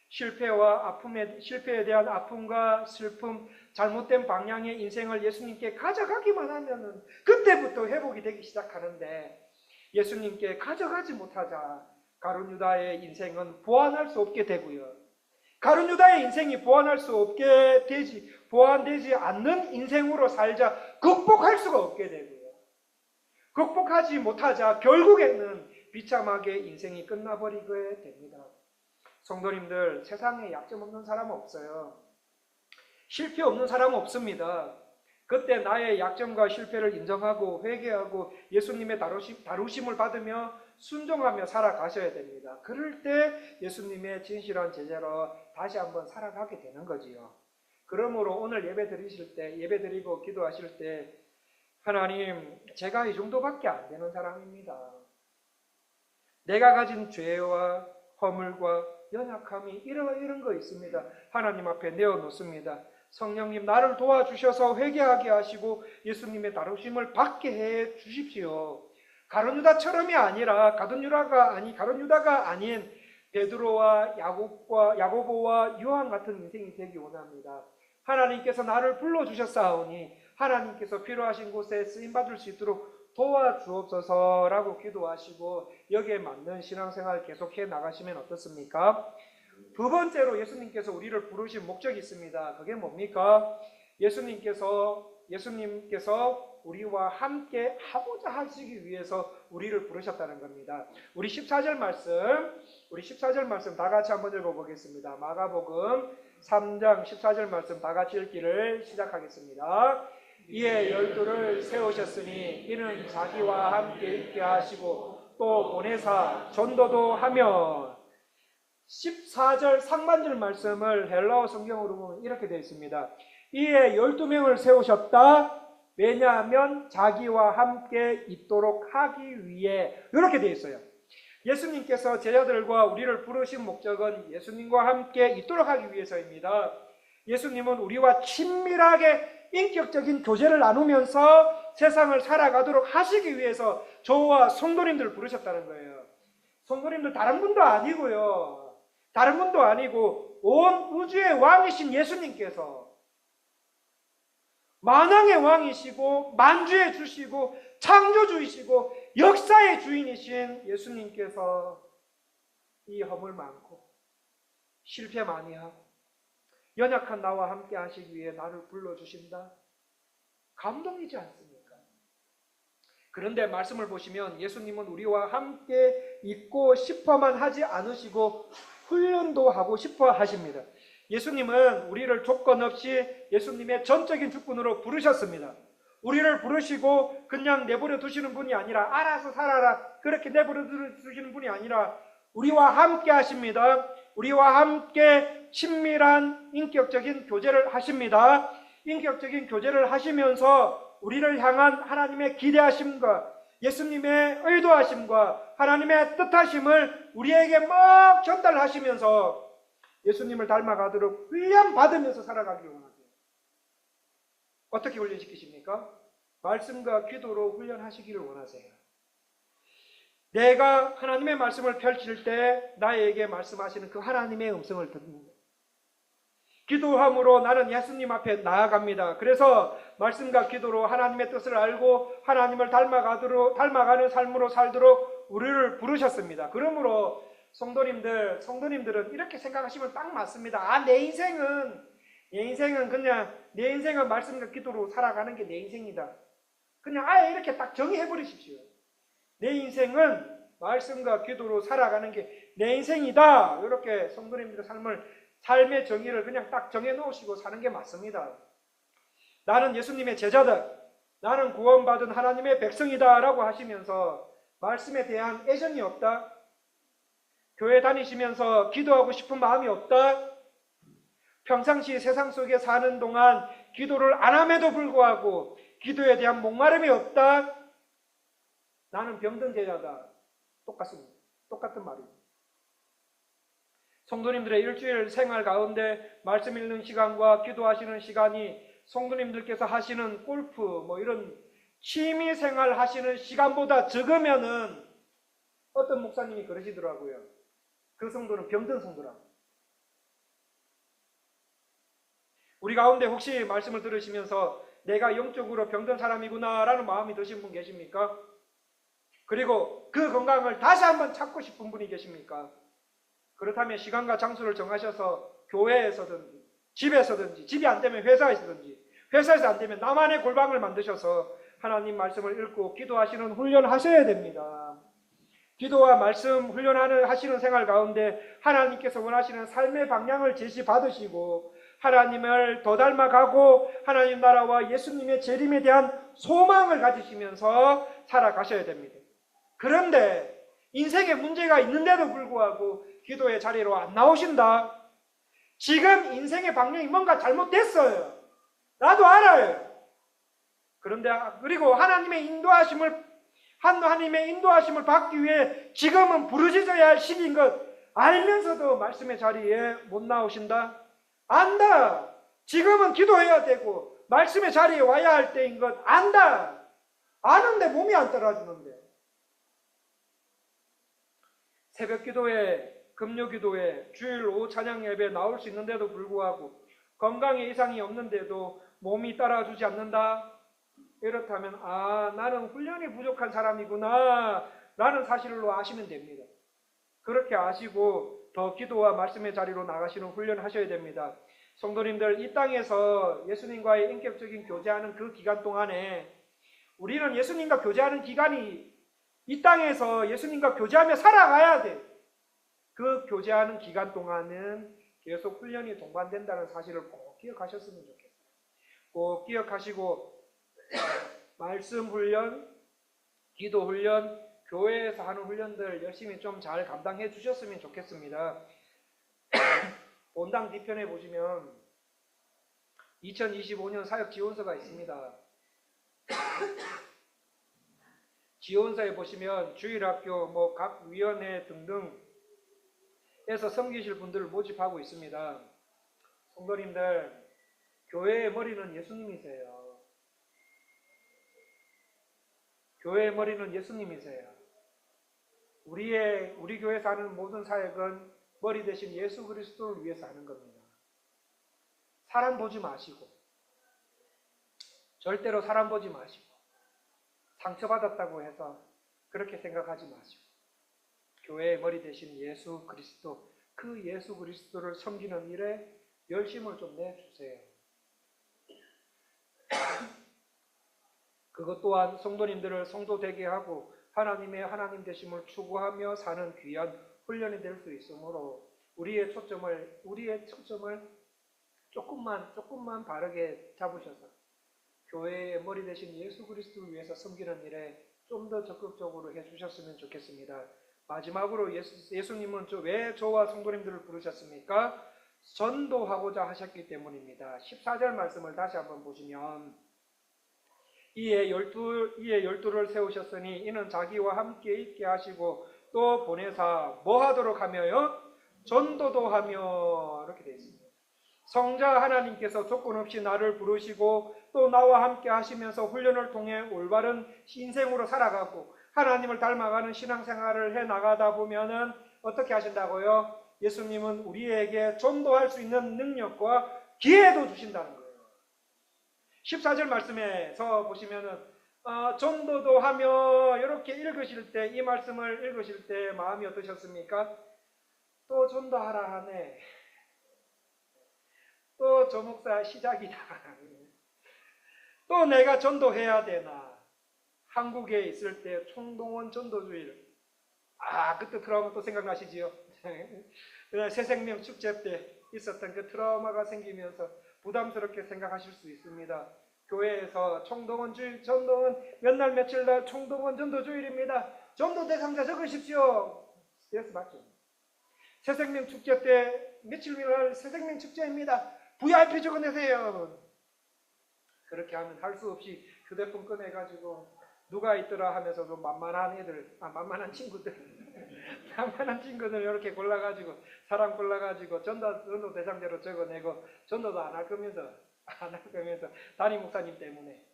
실패에 대한 아픔과 슬픔, 잘못된 방향의 인생을 예수님께 가져가기만 하면은 그때부터 회복이 되기 시작하는데, 예수님께 가져가지 못하자 가룟 유다의 인생은 보완할 수 없게 되고요. 가룟 유다의 인생이 보완되지 않는 인생으로 살자 극복할 수가 없게 되고요. 극복하지 못하자 결국에는 비참하게 인생이 끝나버리게 됩니다. 성도님들, 세상에 약점 없는 사람은 없어요. 실패 없는 사람은 없습니다. 그때 나의 약점과 실패를 인정하고 회개하고 예수님의 다루심을 받으며 순종하며 살아가셔야 됩니다. 그럴 때 예수님의 진실한 제자로 다시 한번 살아가게 되는 거지요. 그러므로 오늘 예배 드리실 때, 예배 드리고 기도하실 때, 하나님, 제가 이 정도밖에 안 되는 사람입니다. 내가 가진 죄와 허물과 연약함이 이런 거 있습니다. 하나님 앞에 내어놓습니다. 성령님, 나를 도와주셔서 회개하게 하시고 예수님의 다루심을 받게 해 주십시오. 가룟 유다처럼이 아니라 가룟 유다가 아닌 베드로와 야고보와 요한 같은 인생이 되기 원합니다. 하나님께서 나를 불러주셨사오니 하나님께서 필요하신 곳에 쓰임받을 수 있도록 도와주옵소서라고 기도하시고 여기에 맞는 신앙생활 계속해 나가시면 어떻습니까? 두 번째로 예수님께서 우리를 부르신 목적이 있습니다. 그게 뭡니까? 예수님께서 우리와 함께 하고자 하시기 위해서 우리를 부르셨다는 겁니다. 우리 14절 말씀 다 같이 한번 읽어보겠습니다. 마가복음 3장 14절 말씀 다 같이 읽기를 시작하겠습니다. 이에 12를 세우셨으니 이는 자기와 함께 있게 하시고 또 보내사 전도도 하며. 14절 상반절 말씀을 헬라어 성경으로 보면 이렇게 되어 있습니다. 이에 12명을 세우셨다. 왜냐하면 자기와 함께 있도록 하기 위해, 이렇게 되어 있어요. 예수님께서 제자들과 우리를 부르신 목적은 예수님과 함께 있도록 하기 위해서입니다. 예수님은 우리와 친밀하게 인격적인 교제를 나누면서 세상을 살아가도록 하시기 위해서 저와 성도님들을 부르셨다는 거예요. 성도님들 다른 분도 아니고요. 다른 분도 아니고 온 우주의 왕이신 예수님께서, 만왕의 왕이시고 만주의 주시고 창조주이시고 역사의 주인이신 예수님께서 이 허물 많고 실패 많이 하고 연약한 나와 함께 하시기 위해 나를 불러주신다. 감동이지 않습니까? 그런데 말씀을 보시면 예수님은 우리와 함께 있고 싶어만 하지 않으시고 훈련도 하고 싶어 하십니다. 예수님은 우리를 조건 없이 예수님의 전적인 주권으로 부르셨습니다. 우리를 부르시고 그냥 내버려 두시는 분이 아니라 알아서 살아라 그렇게 내버려 두시는 분이 아니라 우리와 함께 하십니다. 우리와 함께 친밀한 인격적인 교제를 하십니다. 인격적인 교제를 하시면서 우리를 향한 하나님의 기대하심과 예수님의 의도하심과 하나님의 뜻하심을 우리에게 막 전달하시면서 예수님을 닮아가도록 훈련받으면서 살아가기를 원하세요. 어떻게 훈련시키십니까? 말씀과 기도로 훈련하시기를 원하세요. 내가 하나님의 말씀을 펼칠 때 나에게 말씀하시는 그 하나님의 음성을 듣는 거예요. 기도함으로 나는 예수님 앞에 나아갑니다. 그래서 말씀과 기도로 하나님의 뜻을 알고 하나님을 닮아가는 삶으로 살도록 우리를 부르셨습니다. 그러므로 성도님들은 이렇게 생각하시면 딱 맞습니다. 내 인생은 그냥 내 인생은 말씀과 기도로 살아가는 게 내 인생이다. 그냥 아예 이렇게 딱 정의해버리십시오. 내 인생은 말씀과 기도로 살아가는 게 내 인생이다. 이렇게 성도님들의 삶의 정의를 그냥 딱 정해놓으시고 사는 게 맞습니다. 나는 예수님의 제자다. 나는 구원받은 하나님의 백성이다 라고 하시면서 말씀에 대한 애정이 없다. 교회 다니시면서 기도하고 싶은 마음이 없다. 평상시 세상 속에 사는 동안 기도를 안 함에도 불구하고 기도에 대한 목마름이 없다. 나는 병든 제자다. 똑같습니다. 똑같은 말입니다. 성도님들의 일주일 생활 가운데 말씀 읽는 시간과 기도하시는 시간이 성도님들께서 하시는 골프 이런 취미 생활 하시는 시간보다 적으면은 어떤 목사님이 그러시더라고요. 그 성도는 병든 성도라고. 우리 가운데 혹시 말씀을 들으시면서 내가 영적으로 병든 사람이구나 라는 마음이 드신 분 계십니까? 그리고 그 건강을 다시 한번 찾고 싶은 분이 계십니까? 그렇다면 시간과 장소를 정하셔서 교회에서든지 집에서든지 집이 안 되면 회사에서든지 회사에서 안 되면 나만의 골방을 만드셔서 하나님 말씀을 읽고 기도하시는 훈련하셔야 됩니다. 기도와 말씀 훈련하시는 생활 가운데 하나님께서 원하시는 삶의 방향을 제시받으시고 하나님을 더 닮아가고 하나님 나라와 예수님의 재림에 대한 소망을 가지시면서 살아가셔야 됩니다. 그런데 인생에 문제가 있는데도 불구하고 기도의 자리로 안 나오신다. 지금 인생의 방향이 뭔가 잘못됐어요. 나도 알아요. 그런데 그리고 하나님의 인도하심을 받기 위해 지금은 부르짖어야 할 시기인 것 알면서도 말씀의 자리에 못 나오신다? 안다. 지금은 기도해야 되고 말씀의 자리에 와야 할 때인 것 안다. 아는데 몸이 안 따라주는데. 새벽 기도에, 금요 기도에, 주일 오후 찬양 예배에 나올 수 있는데도 불구하고 건강에 이상이 없는데도 몸이 따라주지 않는다? 이렇다면 나는 훈련이 부족한 사람이구나 라는 사실로 아시면 됩니다. 그렇게 아시고 더 기도와 말씀의 자리로 나가시는 훈련 하셔야 됩니다. 성도님들, 이 땅에서 예수님과의 인격적인 교제하는 그 기간 동안에 우리는 예수님과 교제하는 기간이 이 땅에서 예수님과 교제하며 살아가야 돼. 그 교제하는 기간 동안은 계속 훈련이 동반된다는 사실을 꼭 기억하셨으면 좋겠어요. 꼭 기억하시고 말씀 훈련, 기도 훈련, 교회에서 하는 훈련들 열심히 좀 잘 감당해 주셨으면 좋겠습니다. 본당 뒤편에 보시면 2025년 사역 지원서가 있습니다. 지원서에 보시면 주일학교, 각 위원회 등등에서 섬기실 분들을 모집하고 있습니다. 성도님들, 교회의 머리는 예수님이세요. 교회의 머리는 예수님이세요. 우리 교회에서 하는 모든 사역은 머리 대신 예수 그리스도를 위해서 하는 겁니다. 사람 보지 마시고, 절대로 사람 보지 마시고, 상처받았다고 해서 그렇게 생각하지 마시고, 교회의 머리 대신 예수 그리스도, 그 예수 그리스도를 섬기는 일에 열심을 좀 내주세요. 그것 또한 성도님들을 성도 되게 하고 하나님의 하나님 되심을 추구하며 사는 귀한 훈련이 될 수 있으므로 우리의 초점을 조금만 바르게 잡으셔서 교회의 머리 대신 예수 그리스도를 위해서 섬기는 일에 좀 더 적극적으로 해주셨으면 좋겠습니다. 마지막으로 예수님은 왜 저와 성도님들을 부르셨습니까? 전도하고자 하셨기 때문입니다. 14절 말씀을 다시 한번 보시면 이에 열두를 세우셨으니 이는 자기와 함께 있게 하시고 또 보내사 뭐 하도록 하며요? 전도도 하며 이렇게 되어 있습니다. 성자 하나님께서 조건 없이 나를 부르시고 또 나와 함께 하시면서 훈련을 통해 올바른 인생으로 살아가고 하나님을 닮아가는 신앙생활을 해나가다 보면은 어떻게 하신다고요? 예수님은 우리에게 전도할 수 있는 능력과 기회도 주신다는 거예요. 14절 말씀에서 보시면은 전도도 하며 이렇게 읽으실 때, 이 말씀을 읽으실 때 마음이 어떠셨습니까? 또 전도하라 하네. 또 저 목사 시작이다. 또 내가 전도해야 되나. 한국에 있을 때 총동원 전도주의를 그때 트라우마 또 생각나시지요? 새생명 축제 때 있었던 그 트라우마가 생기면서 부담스럽게 생각하실 수 있습니다. 교회에서 총동원 몇 날 며칠 날 총동원 전도주일입니다. 전도 대상자 적으십시오. 스트레스 받죠. 새생명 축제 때 며칠 날 새생명 축제입니다. VIP 적어내세요. 그렇게 하면 할 수 없이 휴대폰 꺼내가지고 누가 있더라 하면서도 만만한 친구들 이렇게 골라가지고 사람 골라가지고 전도 대상자로 적어내고 전도도 안 할 거면서 담임 목사님 때문에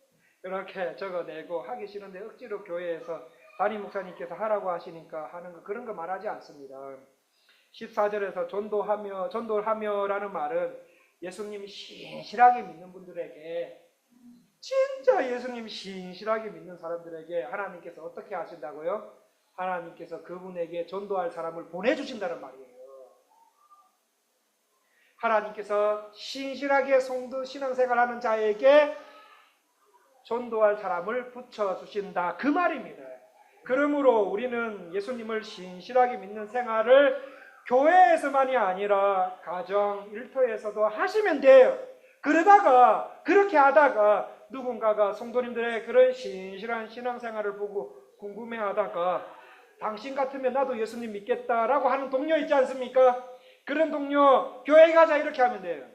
이렇게 적어내고 하기 싫은데 억지로 교회에서 담임 목사님께서 하라고 하시니까 하는 거, 그런 거 말하지 않습니다. 14절에서 전도하며라는 말은 예수님이 신실하게 믿는 분들에게, 진짜 예수님 신실하게 믿는 사람들에게 하나님께서 어떻게 하신다고요? 하나님께서 그분에게 전도할 사람을 보내주신다는 말이에요. 하나님께서 신실하게 성도 신앙생활하는 자에게 전도할 사람을 붙여주신다. 그 말입니다. 그러므로 우리는 예수님을 신실하게 믿는 생활을 교회에서만이 아니라 가정, 일터에서도 하시면 돼요. 그러다가, 그렇게 하다가 누군가가 성도님들의 그런 신실한 신앙생활을 보고 궁금해하다가 당신 같으면 나도 예수님 믿겠다라고 하는 동료 있지 않습니까? 그런 동료, 교회 가자 이렇게 하면 돼요.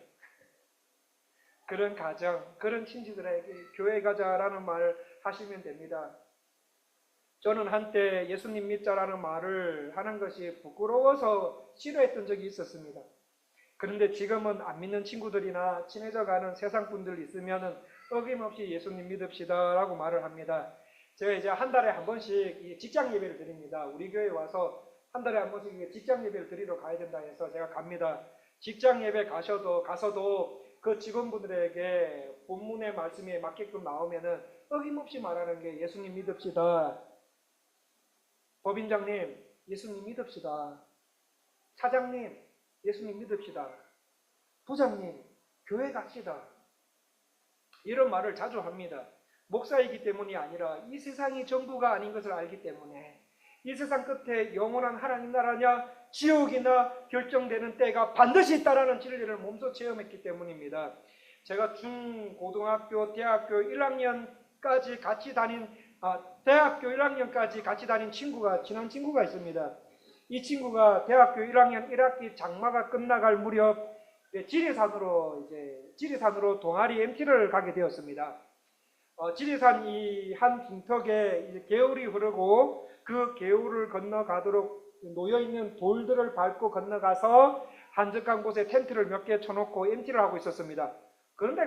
그런 가정, 그런 친지들에게 교회 가자라는 말을 하시면 됩니다. 저는 한때 예수님 믿자라는 말을 하는 것이 부끄러워서 싫어했던 적이 있었습니다. 그런데 지금은 안 믿는 친구들이나 친해져가는 세상 분들 있으면 어김없이 예수님 믿읍시다라고 말을 합니다. 제가 이제 한 달에 한 번씩 직장 예배를 드립니다. 우리 교회에 와서 한 달에 한 번씩 직장 예배를 드리러 가야 된다 해서 제가 갑니다. 직장 예배 가서도 그 직원분들에게 본문의 말씀에 맞게끔 나오면은 어김없이 말하는 게 예수님 믿읍시다. 법인장님, 예수님 믿읍시다. 사장님, 예수님 믿읍시다. 부장님, 교회 갑시다. 이런 말을 자주 합니다. 목사이기 때문이 아니라 이 세상이 전부가 아닌 것을 알기 때문에 이 세상 끝에 영원한 하나님 나라냐 지옥이나 결정되는 때가 반드시 있다라는 진리를 몸소 체험했기 때문입니다. 제가 중고등학교, 대학교 1학년까지 같이 다닌 대학교 1학년까지 같이 다닌 친한 친구가 있습니다. 이 친구가 대학교 1학년 1학기 장마가 끝나갈 무렵 지리산으로 동아리 MT를 가게 되었습니다. 지리산 이 한 빈턱에 이제 개울이 흐르고 그 개울을 건너가도록 놓여있는 돌들을 밟고 건너가서 한적한 곳에 텐트를 몇 개 쳐놓고 MT를 하고 있었습니다. 그런데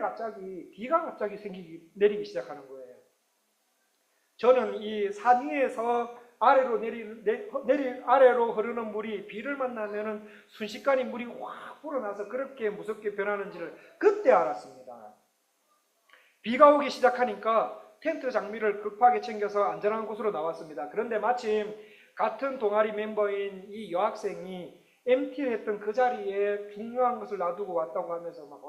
비가 갑자기 내리기 시작하는 거예요. 저는 이 산 위에서 아래로 흐르는 물이 비를 만나면은 순식간에 물이 확 불어나서 그렇게 무섭게 변하는지를 그때 알았습니다. 비가 오기 시작하니까 텐트 장비를 급하게 챙겨서 안전한 곳으로 나왔습니다. 그런데 마침 같은 동아리 멤버인 이 여학생이 MT를 했던 그 자리에 중요한 것을 놔두고 왔다고 하면서 막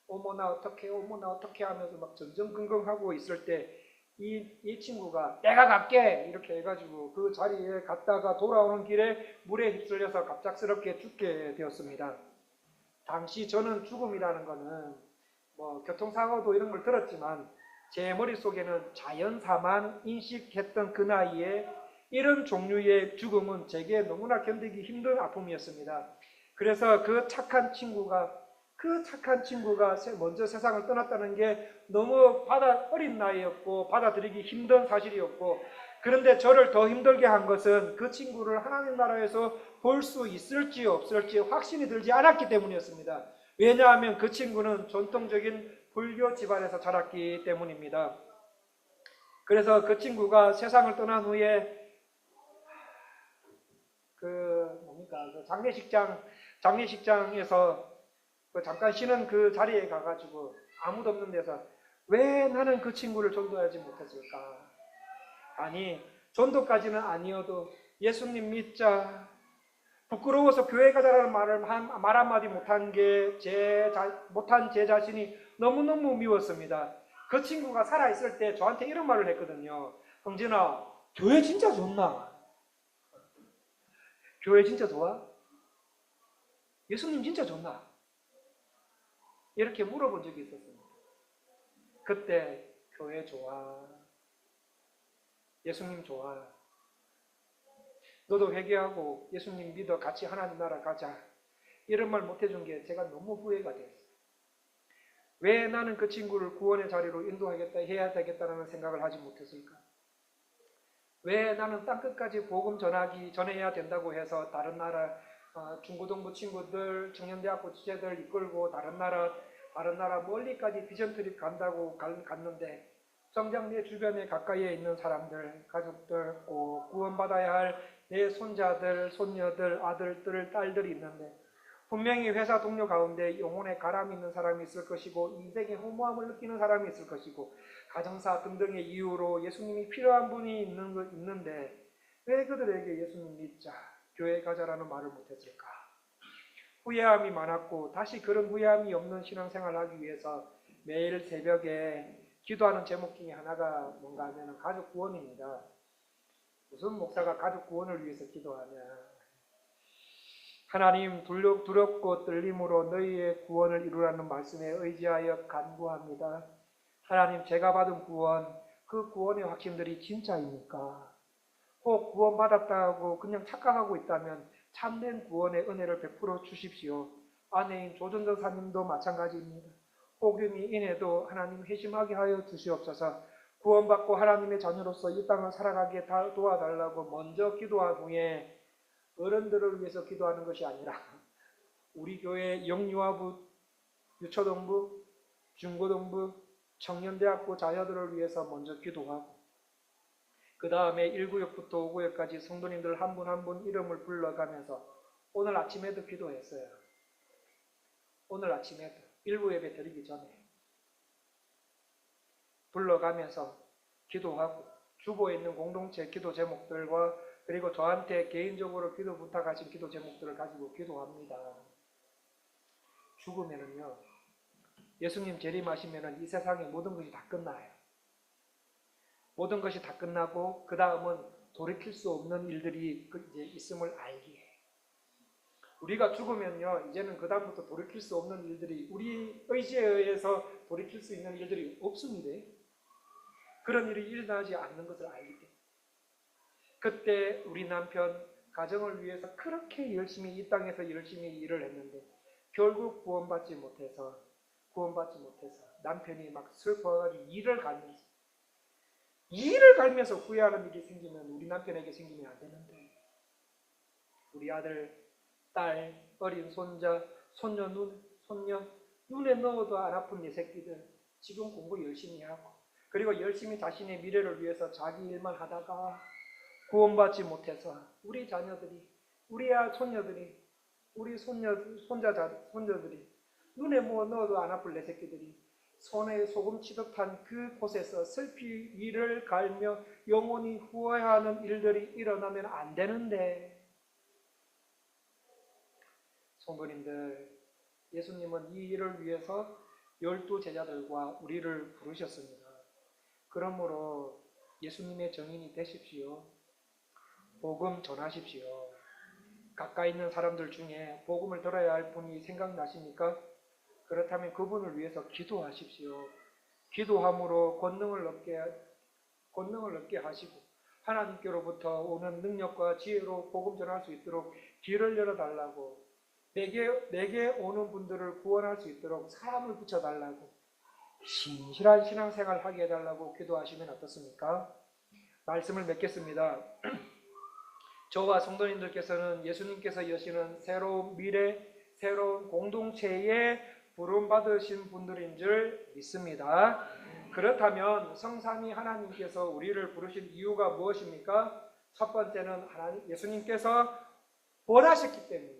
어머나 어떡해 하면서 막 전전긍긍하고 있을 때 이 친구가 내가 갈게 이렇게 해가지고 그 자리에 갔다가 돌아오는 길에 물에 휩쓸려서 갑작스럽게 죽게 되었습니다. 당시 저는 죽음이라는 거는 교통사고도 이런 걸 들었지만 제 머릿속에는 자연사만 인식했던 그 나이에 이런 종류의 죽음은 제게 너무나 견디기 힘든 아픔이었습니다. 그래서 그 착한 친구가 먼저 세상을 떠났다는 게 너무 어린 나이였고 받아들이기 힘든 사실이었고, 그런데 저를 더 힘들게 한 것은 그 친구를 하나님 나라에서 볼 수 있을지 없을지 확신이 들지 않았기 때문이었습니다. 왜냐하면 그 친구는 전통적인 불교 집안에서 자랐기 때문입니다. 그래서 그 친구가 세상을 떠난 후에 장례식장에서 잠깐 쉬는 그 자리에 가가지고 아무도 없는 데서 왜 나는 그 친구를 전도하지 못했을까? 아니, 전도까지는 아니어도 예수님 믿자, 부끄러워서 교회 가자라는 말 한마디 못한 제 자신이 너무너무 미웠습니다. 그 친구가 살아있을 때 저한테 이런 말을 했거든요. 형진아, 교회 진짜 좋나? 교회 진짜 좋아? 예수님 진짜 좋나? 이렇게 물어본 적이 있었습니다. 그때 교회 좋아, 예수님 좋아, 너도 회개하고 예수님 믿어 같이 하나님 나라 가자, 이런 말 못해준 게 제가 너무 후회가 됐어요. 왜 나는 그 친구를 구원의 자리로 해야 되겠다는 생각을 하지 못했을까? 왜 나는 땅끝까지 복음 전해야 된다고 해서 다른 나라 중고등부 친구들, 청년대학교 지체들 이끌고 다른 나라 멀리까지 비전 트립 간다고 갔는데 정작 내 주변에 가까이에 있는 사람들, 가족들, 꼭 구원받아야 할 내 손자들, 손녀들, 아들들, 딸들이 있는데 분명히 회사 동료 가운데 영혼에 가람이 있는 사람이 있을 것이고 인생의 허무함을 느끼는 사람이 있을 것이고 가정사 등등의 이유로 예수님이 필요한 분이 있는데 왜 그들에게 예수님 믿자, 교회 가자라는 말을 못했을까? 후회함이 많았고 다시 그런 후회함이 없는 신앙생활을 하기 위해서 매일 새벽에 기도하는 제목 중에 하나가 뭔가 하면 가족 구원입니다. 무슨 목사가 가족 구원을 위해서 기도하냐. 하나님 두렵고 떨림으로 너희의 구원을 이루라는 말씀에 의지하여 간구합니다. 하나님, 제가 받은 구원, 그 구원의 확신들이 진짜입니까? 혹 구원받았다고 그냥 착각하고 있다면 참된 구원의 은혜를 베풀어 주십시오. 아내인 조전도사님도 마찬가지입니다. 혹여니 이내도 하나님 회심하게 하여 주시옵소서. 구원받고 하나님의 자녀로서 이 땅을 살아가게 도와달라고 먼저 기도한 후에 어른들을 위해서 기도하는 것이 아니라 우리 교회 영유아부, 유초동부, 중고동부, 청년대학교 자녀들을 위해서 먼저 기도하고 그 다음에 1구역부터 5구역까지 성도님들 한 분 한 분 이름을 불러가면서 오늘 아침에도 기도했어요. 오늘 아침에도 1부 예배 드리기 전에 불러가면서 기도하고 주보에 있는 공동체 기도 제목들과 그리고 저한테 개인적으로 기도 부탁하신 기도 제목들을 가지고 기도합니다. 죽으면은요, 예수님 재림하시면은 이 세상의 모든 것이 다 끝나요. 모든 것이 다 끝나고 그 다음은 돌이킬 수 없는 일들이 이제 있음을 알기에 우리가 죽으면요, 이제는 그 다음부터 돌이킬 수 없는 일들이 우리 의지에 의해서 돌이킬 수 있는 일들이 없습니다. 그런 일이 일어나지 않는 것을 알기 때문에 그때 우리 남편 가정을 위해서 그렇게 열심히 이 땅에서 열심히 일을 했는데 결국 구원받지 못해서 남편이 막 슬퍼가지고 이를 갈면서 후회하는 일이 생기면 우리 남편에게 생기면 안 되는데 우리 아들, 딸, 어린 손자, 손녀 눈에 넣어도 안 아픈 내 새끼들 지금 공부 열심히 하고 그리고 열심히 자신의 미래를 위해서 자기 일만 하다가 구원받지 못해서 우리 자녀들이, 우리 손녀들이, 우리 손자들이 눈에 뭐 넣어도 안 아플 내 새끼들이 손에 소금 치듯한 그곳에서 슬피 이를 갈며 영원히 후회하는 일들이 일어나면 안 되는데 성도님들, 예수님은 이 일을 위해서 12 제자들과 우리를 부르셨습니다. 그러므로 예수님의 증인이 되십시오. 복음 전하십시오. 가까이 있는 사람들 중에 복음을 들어야 할 분이 생각나십니까? 그렇다면 그분을 위해서 기도하십시오. 기도함으로 권능을 얻게 하시고 하나님께로부터 오는 능력과 지혜로 복음 전할 수 있도록 길을 열어달라고 내게 오는 분들을 구원할 수 있도록 사람을 붙여달라고 신실한 신앙생활을 하게 해달라고 기도하시면 어떻습니까? 말씀을 맺겠습니다. 저와 성도님들께서는 예수님께서 여시는 새로운 미래, 새로운 공동체에 부름받으신 분들인 줄 믿습니다. 그렇다면 성삼위 하나님께서 우리를 부르신 이유가 무엇입니까? 첫 번째는 예수님께서 원하셨기 때문이고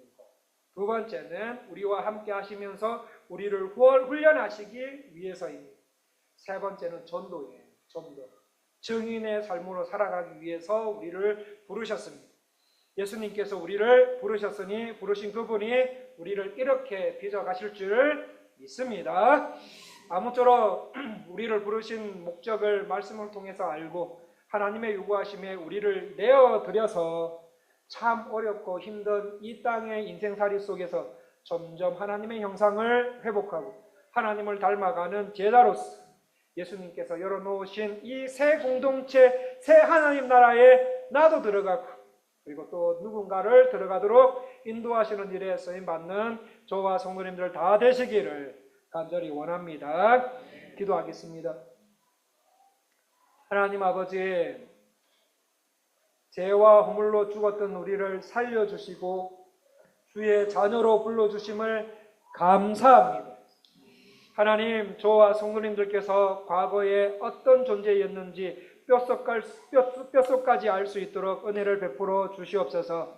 두 번째는 우리와 함께 하시면서 우리를 훈련하시기 위해서입니다. 세 번째는 전도예요. 증인의 삶으로 살아가기 위해서 우리를 부르셨습니다. 예수님께서 우리를 부르셨으니 부르신 그분이 우리를 이렇게 빚어가실 줄 믿습니다. 아무쪼록 우리를 부르신 목적을 말씀을 통해서 알고 하나님의 요구하심에 우리를 내어드려서 참 어렵고 힘든 이 땅의 인생살이 속에서 점점 하나님의 형상을 회복하고 하나님을 닮아가는 제자로서 예수님께서 열어놓으신 이 새 공동체, 새 하나님 나라에 나도 들어가고 그리고 또 누군가를 들어가도록 인도하시는 일에 쓰임받는 저와 성도님들 다 되시기를 간절히 원합니다. 기도하겠습니다. 하나님 아버지, 죄와 허물로 죽었던 우리를 살려주시고 주의 자녀로 불러주심을 감사합니다. 하나님, 저와 성도님들께서 과거에 어떤 존재였는지 뼛속까지 알 수 있도록 은혜를 베풀어 주시옵소서.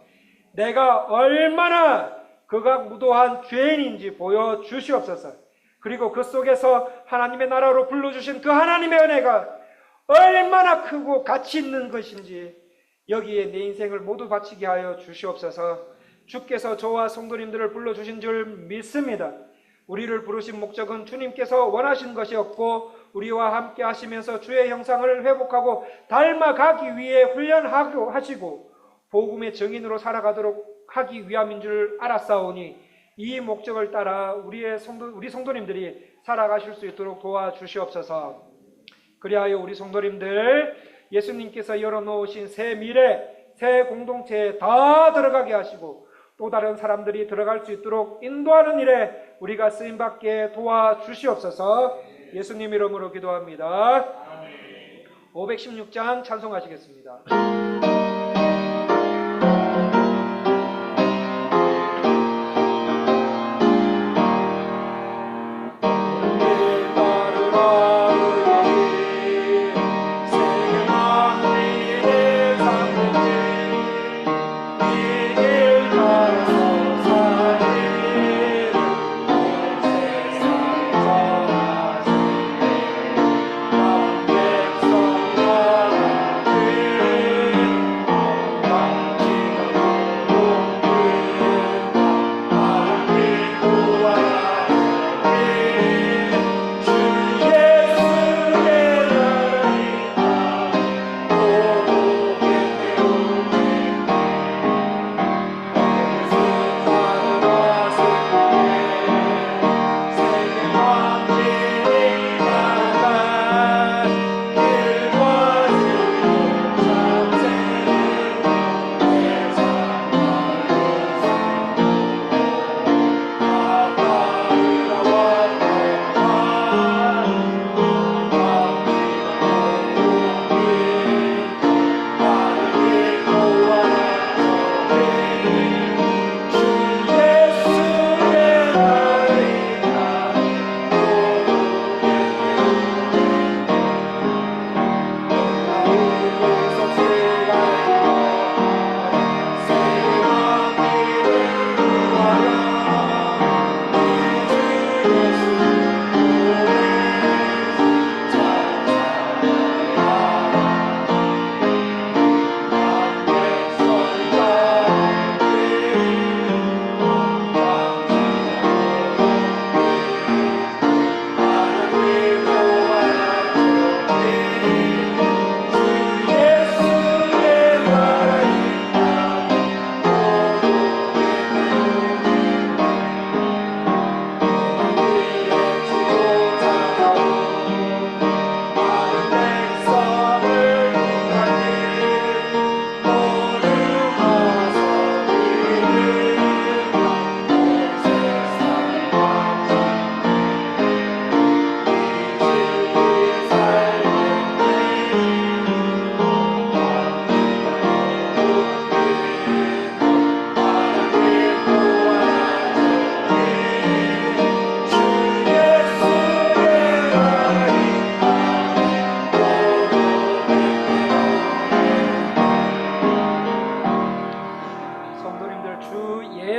내가 얼마나 극악무도한 죄인인지 보여주시옵소서. 그리고 그 속에서 하나님의 나라로 불러주신 그 하나님의 은혜가 얼마나 크고 가치 있는 것인지 여기에 내 인생을 모두 바치게 하여 주시옵소서. 주께서 저와 성도님들을 불러주신 줄 믿습니다. 우리를 부르신 목적은 주님께서 원하신 것이었고 우리와 함께 하시면서 주의 형상을 회복하고 닮아가기 위해 훈련하고 하시고 복음의 증인으로 살아가도록 하기 위함인 줄 알았사오니 이 목적을 따라 우리 성도님들이 살아가실 수 있도록 도와주시옵소서. 그리하여 우리 성도님들 예수님께서 열어놓으신 새 미래, 새 공동체에 다 들어가게 하시고 또 다른 사람들이 들어갈 수 있도록 인도하는 일에 우리가 쓰임받게 도와주시옵소서. 예수님 이름으로 기도합니다. 516장 찬송하시겠습니다.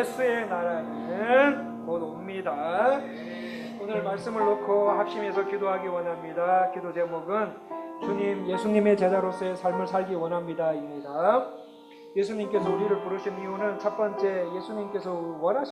예수의 나라는 곧 옵니다. 오늘 말씀을 놓고 합심해서 기도하기 원합니다. 기도 제목은 주님, 예수님의 제자로서의 삶을 살기 원합니다입니다. 예수님께서 우리를 부르신 이유는 첫 번째, 예수님께서 원하신